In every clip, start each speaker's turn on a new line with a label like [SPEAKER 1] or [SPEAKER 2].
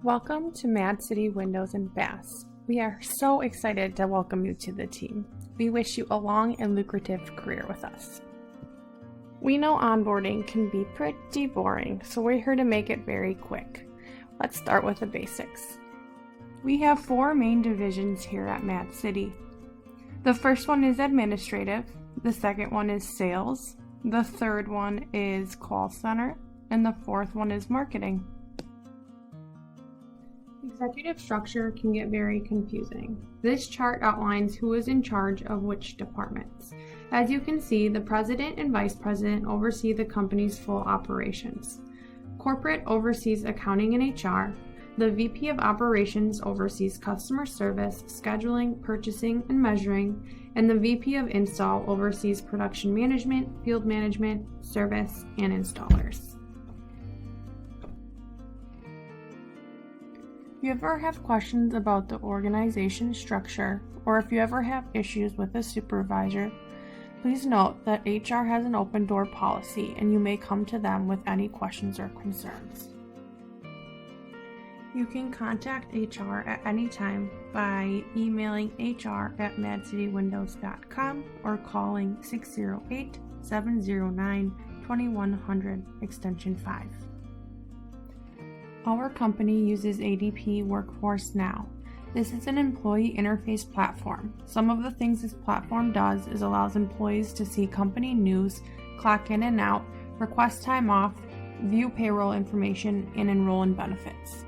[SPEAKER 1] Welcome to Mad City Windows and Bass. We are so excited to welcome you to the team. We wish you a long and lucrative career with us. We know onboarding can be pretty boring, so we're here to make it very quick. Let's start with the basics. We have 4 main divisions here at Mad City. The first one is administrative, the second one is sales, the third one is call center, and the fourth one is marketing. Executive structure can get very confusing. This chart outlines who is in charge of which departments. As you can see, the president and vice president oversee the company's full operations. Corporate oversees accounting and HR. The VP of operations oversees customer service, scheduling, purchasing, and measuring, and the VP of install oversees production management, field management, service, and installers. If you ever have questions about the organization structure, or if you ever have issues with a supervisor, please note that HR has an open door policy and you may come to them with any questions or concerns. You can contact HR at any time by emailing hr@madcitywindows.com or calling 608-709-2100 extension 5. Our company uses ADP Workforce Now. This is an employee interface platform. Some of the things this platform does is allows employees to see company news, clock in and out, request time off, view payroll information, and enroll in benefits.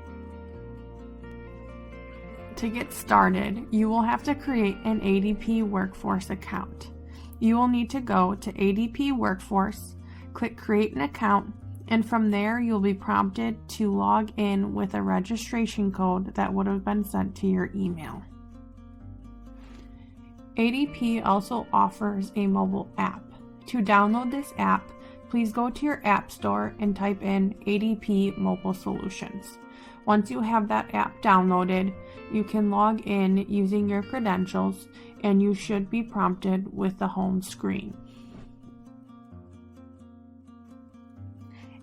[SPEAKER 1] To get started, you will have to create an ADP Workforce account. You will need to go to ADP Workforce, click Create an Account, and from there you'll be prompted to log in with a registration code that would have been sent to your email. ADP also offers a mobile app. To download this app, please go to your app store and type in ADP Mobile Solutions. Once you have that app downloaded, you can log in using your credentials and you should be prompted with the home screen.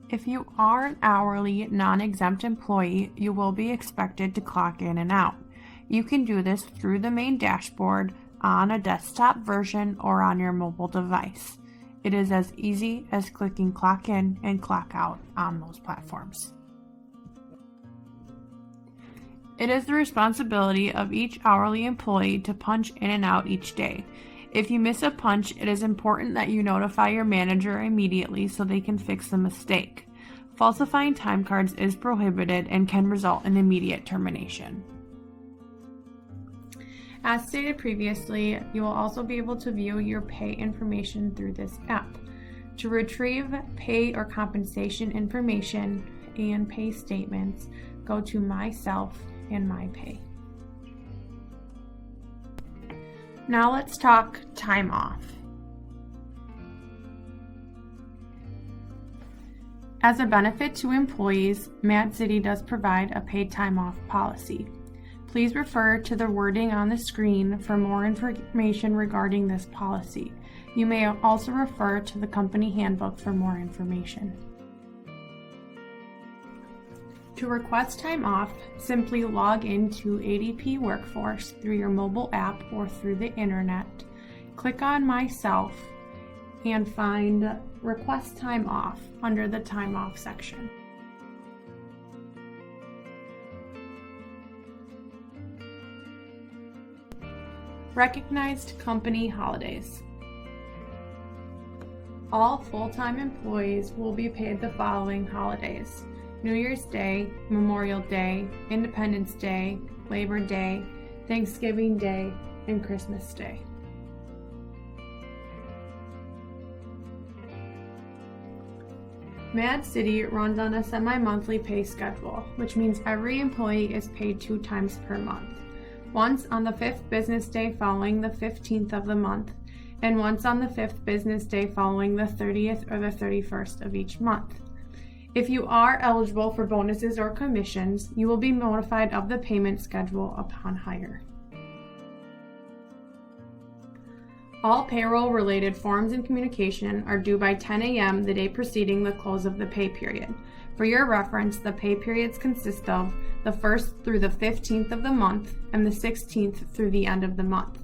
[SPEAKER 1] If you are an hourly, non-exempt employee, you will be expected to clock in and out. You can do this through the main dashboard, on a desktop version, or on your mobile device. It is as easy as clicking clock in and clock out on those platforms. It is the responsibility of each hourly employee to punch in and out each day. If you miss a punch, it is important that you notify your manager immediately so they can fix the mistake. Falsifying time cards is prohibited and can result in immediate termination. As stated previously, you will also be able to view your pay information through this app. To retrieve pay or compensation information and pay statements, go to Myself and My Pay. Now let's talk time off. As a benefit to employees, Mad City does provide a paid time off policy. Please refer to the wording on the screen for more information regarding this policy. You may also refer to the company handbook for more information. To request time off, simply log into ADP Workforce through your mobile app or through the internet. Click on Myself and find Request Time Off under the Time Off section. Recognized company holidays. All full-time employees will be paid the following holidays: New Year's Day, Memorial Day, Independence Day, Labor Day, Thanksgiving Day, and Christmas Day. Mad City runs on a semi-monthly pay schedule, which means every employee is paid 2 times per month. Once on the 5th business day following the 15th of the month, and once on the 5th business day following the 30th or the 31st of each month. If you are eligible for bonuses or commissions, you will be notified of the payment schedule upon hire. All payroll-related forms and communication are due by 10 a.m. the day preceding the close of the pay period. For your reference, the pay periods consist of the 1st through the 15th of the month and the 16th through the end of the month.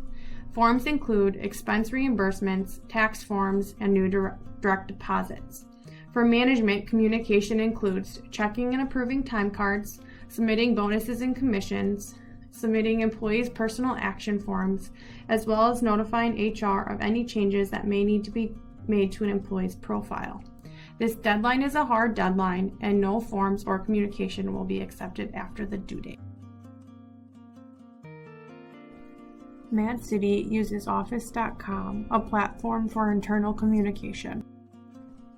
[SPEAKER 1] Forms include expense reimbursements, tax forms, and new direct deposits. For management, communication includes checking and approving time cards, submitting bonuses and commissions, submitting employees' personal action forms, as well as notifying HR of any changes that may need to be made to an employee's profile. This deadline is a hard deadline, and no forms or communication will be accepted after the due date. Mad City uses Office.com, a platform for internal communication.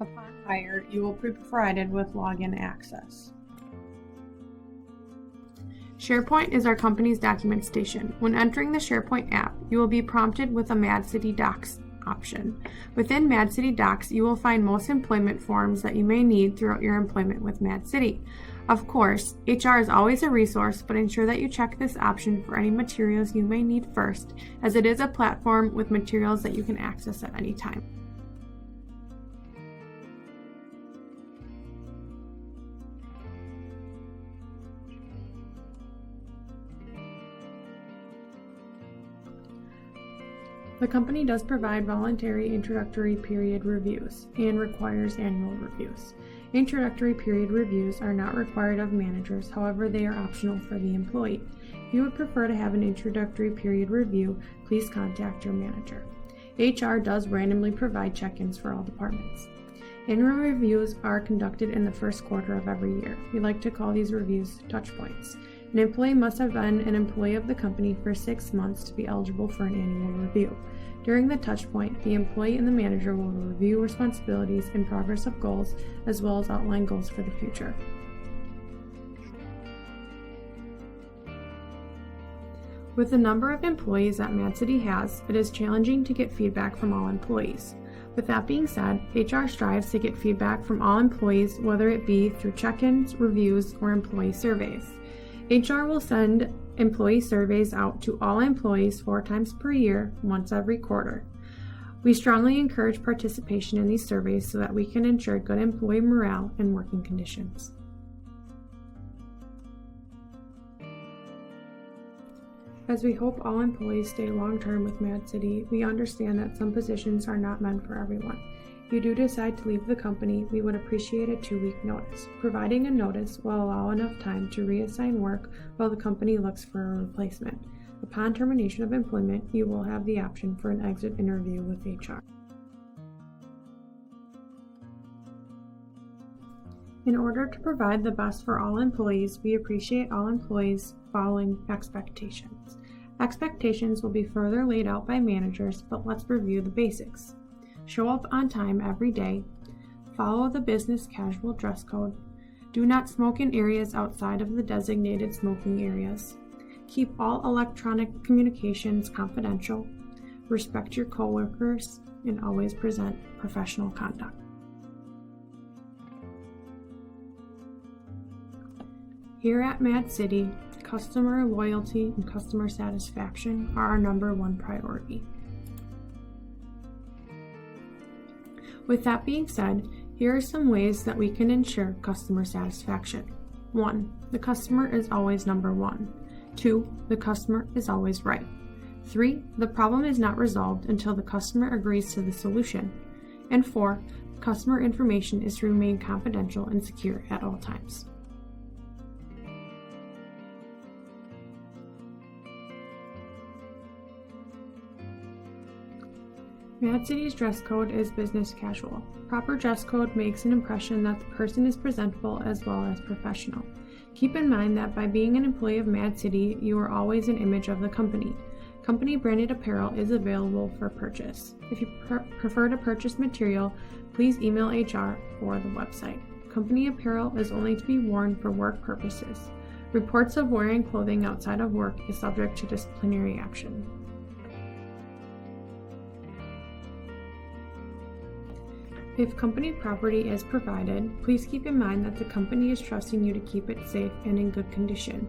[SPEAKER 1] Upon hire, you will be provided with login access. SharePoint is our company's document station. When entering the SharePoint app, you will be prompted with a Mad City Docs option. Within Mad City Docs, you will find most employment forms that you may need throughout your employment with Mad City. Of course, HR is always a resource, but ensure that you check this option for any materials you may need first, as it is a platform with materials that you can access at any time. The company does provide voluntary introductory period reviews and requires annual reviews. Introductory period reviews are not required of managers, however, they are optional for the employee. If you would prefer to have an introductory period review, please contact your manager. HR does randomly provide check-ins for all departments. Annual reviews are conducted in the first quarter of every year. We like to call these reviews touch points. An employee must have been an employee of the company for 6 months to be eligible for an annual review. During the touch point, the employee and the manager will review responsibilities and progress of goals, as well as outline goals for the future. With the number of employees that Mad City has, it is challenging to get feedback from all employees. With that being said, HR strives to get feedback from all employees, whether it be through check-ins, reviews, or employee surveys. HR will send employee surveys out to all employees 4 times per year, once every quarter. We strongly encourage participation in these surveys so that we can ensure good employee morale and working conditions. As we hope all employees stay long-term with Mad City, we understand that some positions are not meant for everyone. If you do decide to leave the company, we would appreciate a 2-week notice. Providing a notice will allow enough time to reassign work while the company looks for a replacement. Upon termination of employment, you will have the option for an exit interview with HR. In order to provide the best for all employees, we appreciate all employees following expectations. Expectations will be further laid out by managers, but let's review the basics. Show up on time every day. Follow the business casual dress code. Do not smoke in areas outside of the designated smoking areas. Keep all electronic communications confidential. Respect your coworkers and always present professional conduct. Here at Mad City, customer loyalty and customer satisfaction are our #1 priority. With that being said, here are some ways that we can ensure customer satisfaction. 1. The customer is always #1. 2. The customer is always right. 3. The problem is not resolved until the customer agrees to the solution. And 4. Customer information is to remain confidential and secure at all times. Mad City's dress code is business casual. Proper dress code makes an impression that the person is presentable as well as professional. Keep in mind that by being an employee of Mad City, you are always an image of the company. Company branded apparel is available for purchase. If you prefer to purchase material, please email HR or the website. Company apparel is only to be worn for work purposes. Reports of wearing clothing outside of work is subject to disciplinary action. If company property is provided, please keep in mind that the company is trusting you to keep it safe and in good condition.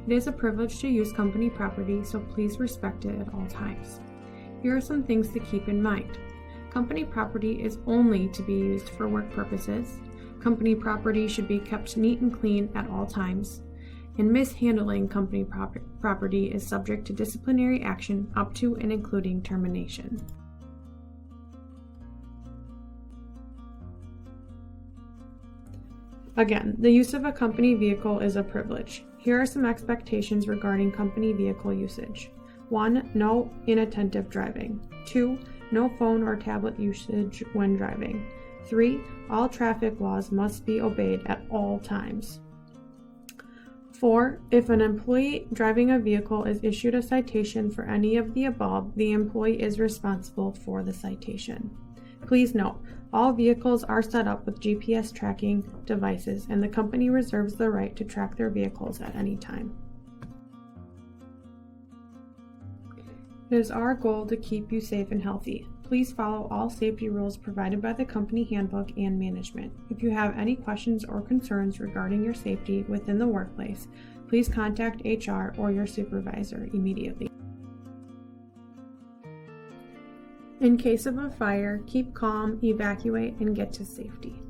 [SPEAKER 1] It is a privilege to use company property, so please respect it at all times. Here are some things to keep in mind. Company property is only to be used for work purposes. Company property should be kept neat and clean at all times. And mishandling company property is subject to disciplinary action up to and including termination. Again, the use of a company vehicle is a privilege. Here are some expectations regarding company vehicle usage. 1. No inattentive driving. 2. No phone or tablet usage when driving. 3. All traffic laws must be obeyed at all times. 4. If an employee driving a vehicle is issued a citation for any of the above, the employee is responsible for the citation. Please note, all vehicles are set up with GPS tracking devices, and the company reserves the right to track their vehicles at any time. It is our goal to keep you safe and healthy. Please follow all safety rules provided by the company handbook and management. If you have any questions or concerns regarding your safety within the workplace, please contact HR or your supervisor immediately. In case of a fire, keep calm, evacuate, and get to safety.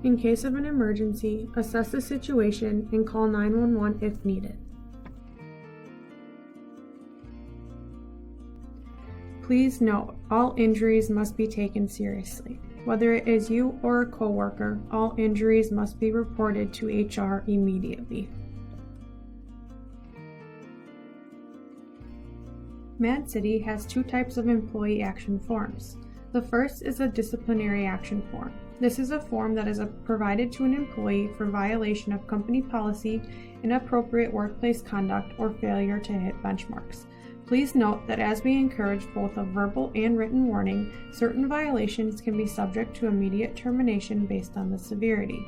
[SPEAKER 1] In case of an emergency, assess the situation and call 911 if needed. Please note, all injuries must be taken seriously. Whether it is you or a coworker, all injuries must be reported to HR immediately. Mad City has two types of employee action forms. The first is a disciplinary action form. This is a form that is provided to an employee for violation of company policy, inappropriate workplace conduct, or failure to hit benchmarks. Please note that as we encourage both a verbal and written warning, certain violations can be subject to immediate termination based on the severity.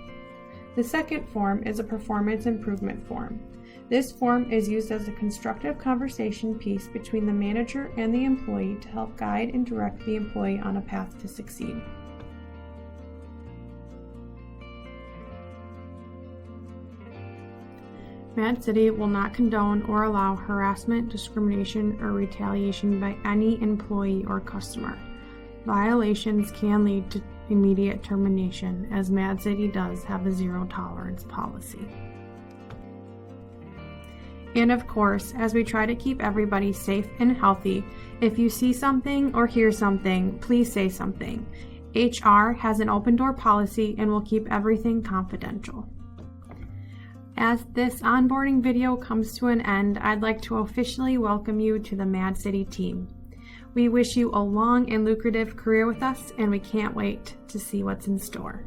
[SPEAKER 1] The second form is a performance improvement form. This form is used as a constructive conversation piece between the manager and the employee to help guide and direct the employee on a path to succeed. Mad City will not condone or allow harassment, discrimination, or retaliation by any employee or customer. Violations can lead to immediate termination, as Mad City does have a zero-tolerance policy. And of course, as we try to keep everybody safe and healthy, if you see something or hear something, please say something. HR has an open door policy and will keep everything confidential. As this onboarding video comes to an end, I'd like to officially welcome you to the Mad City team. We wish you a long and lucrative career with us, and we can't wait to see what's in store.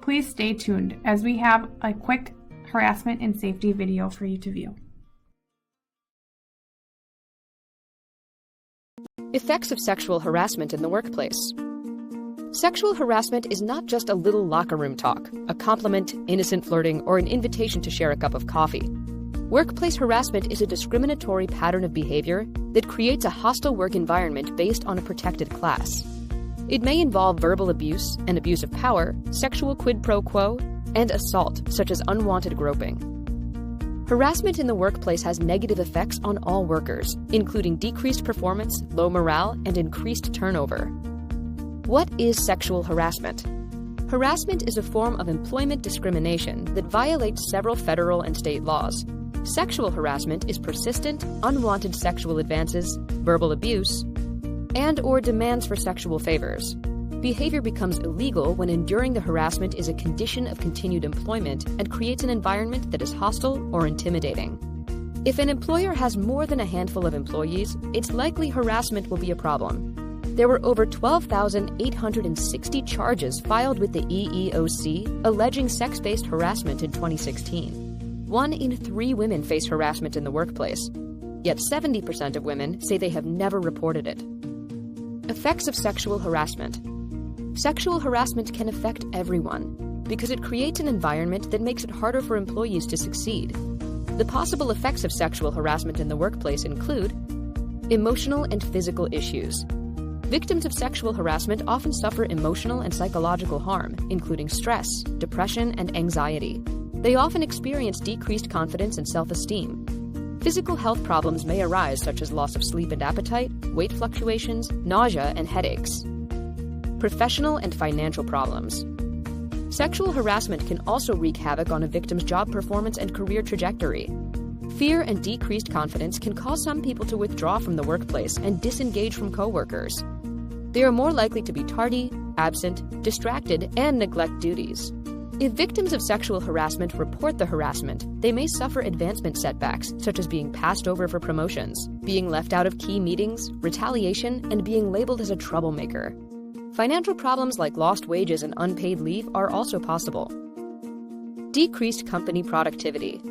[SPEAKER 1] Please stay tuned as we have a quick harassment and safety video for you to view.
[SPEAKER 2] Effects of sexual harassment in the workplace. Sexual harassment is not just a little locker room talk, a compliment, innocent flirting, or an invitation to share a cup of coffee. Workplace harassment is a discriminatory pattern of behavior that creates a hostile work environment based on a protected class. It may involve verbal abuse and abuse of power, sexual quid pro quo, and assault, such as unwanted groping. Harassment in the workplace has negative effects on all workers, including decreased performance, low morale, and increased turnover. What is sexual harassment? Harassment is a form of employment discrimination that violates several federal and state laws. Sexual harassment is persistent, unwanted sexual advances, verbal abuse, and/or demands for sexual favors. Behavior becomes illegal when enduring the harassment is a condition of continued employment and creates an environment that is hostile or intimidating. If an employer has more than a handful of employees, it's likely harassment will be a problem. There were over 12,860 charges filed with the EEOC alleging sex-based harassment in 2016. 1 in 3 women face harassment in the workplace, yet 70% of women say they have never reported it. Effects of sexual harassment. Sexual harassment can affect everyone because it creates an environment that makes it harder for employees to succeed. The possible effects of sexual harassment in the workplace include emotional and physical issues. Victims of sexual harassment often suffer emotional and psychological harm, including stress, depression, and anxiety. They often experience decreased confidence and self-esteem. Physical health problems may arise, such as loss of sleep and appetite, weight fluctuations, nausea, and headaches. Professional and financial problems. Sexual harassment can also wreak havoc on a victim's job performance and career trajectory. Fear and decreased confidence can cause some people to withdraw from the workplace and disengage from coworkers. They are more likely to be tardy, absent, distracted, and neglect duties. If victims of sexual harassment report the harassment, they may suffer advancement setbacks, such as being passed over for promotions, being left out of key meetings, retaliation, and being labeled as a troublemaker. Financial problems like lost wages and unpaid leave are also possible. Decreased company productivity.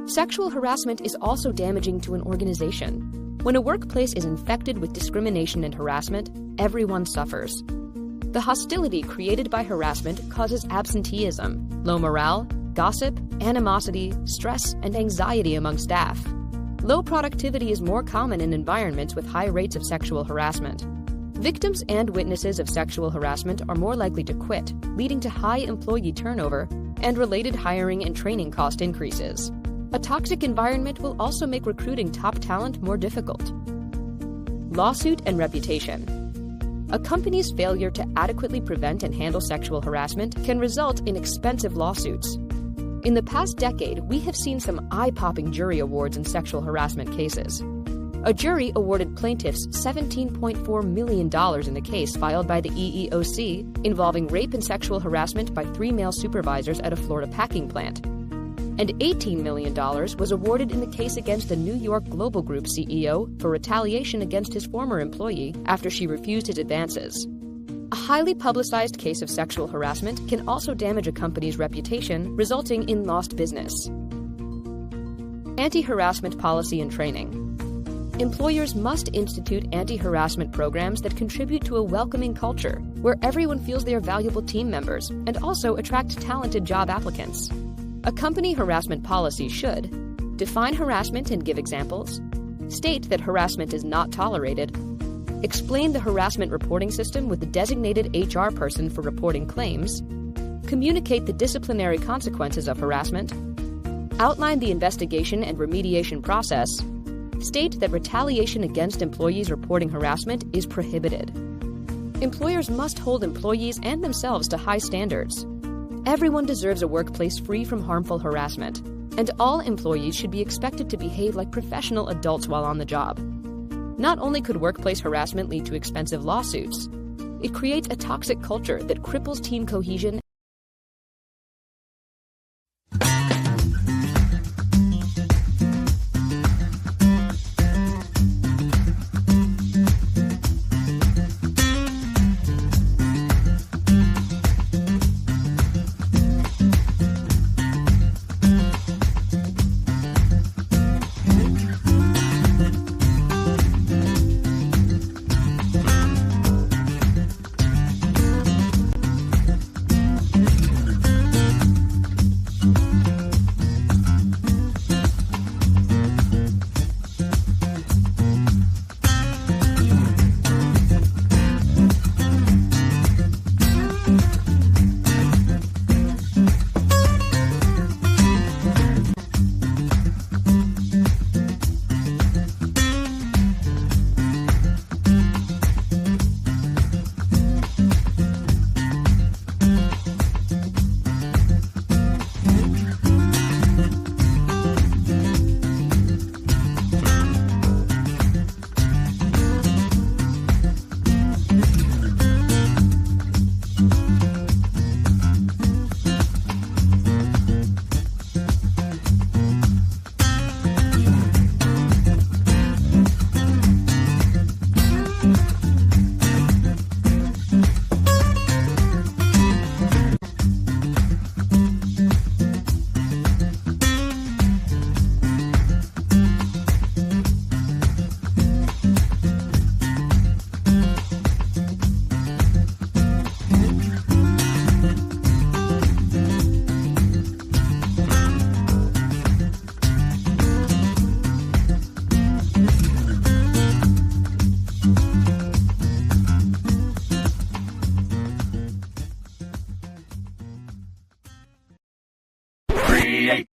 [SPEAKER 2] Sexual harassment is also damaging to an organization. When a workplace is infected with discrimination and harassment, everyone suffers. The hostility created by harassment causes absenteeism, low morale, gossip, animosity, stress, and anxiety among staff. Low productivity is more common in environments with high rates of sexual harassment. Victims and witnesses of sexual harassment are more likely to quit, leading to high employee turnover and related hiring and training cost increases. A toxic environment will also make recruiting top talent more difficult. Lawsuit and reputation. A company's failure to adequately prevent and handle sexual harassment can result in expensive lawsuits. In the past decade, we have seen some eye-popping jury awards in sexual harassment cases. A jury awarded plaintiffs $17.4 million in a case filed by the EEOC involving rape and sexual harassment by 3 male supervisors at a Florida packing plant. And $18 million was awarded in the case against the New York Global Group CEO for retaliation against his former employee after she refused his advances. A highly publicized case of sexual harassment can also damage a company's reputation, resulting in lost business. Anti-harassment policy and training. Employers must institute anti-harassment programs that contribute to a welcoming culture where everyone feels they are valuable team members and also attract talented job applicants. A company harassment policy should define harassment and give examples, state that harassment is not tolerated, explain the harassment reporting system with the designated HR person for reporting claims, communicate the disciplinary consequences of harassment, outline the investigation and remediation process, state that retaliation against employees reporting harassment is prohibited. Employers must hold employees and themselves to high standards. Everyone deserves a workplace free from harmful harassment, and all employees should be expected to behave like professional adults while on the job. Not only could workplace harassment lead to expensive lawsuits, it creates a toxic culture that cripples team cohesion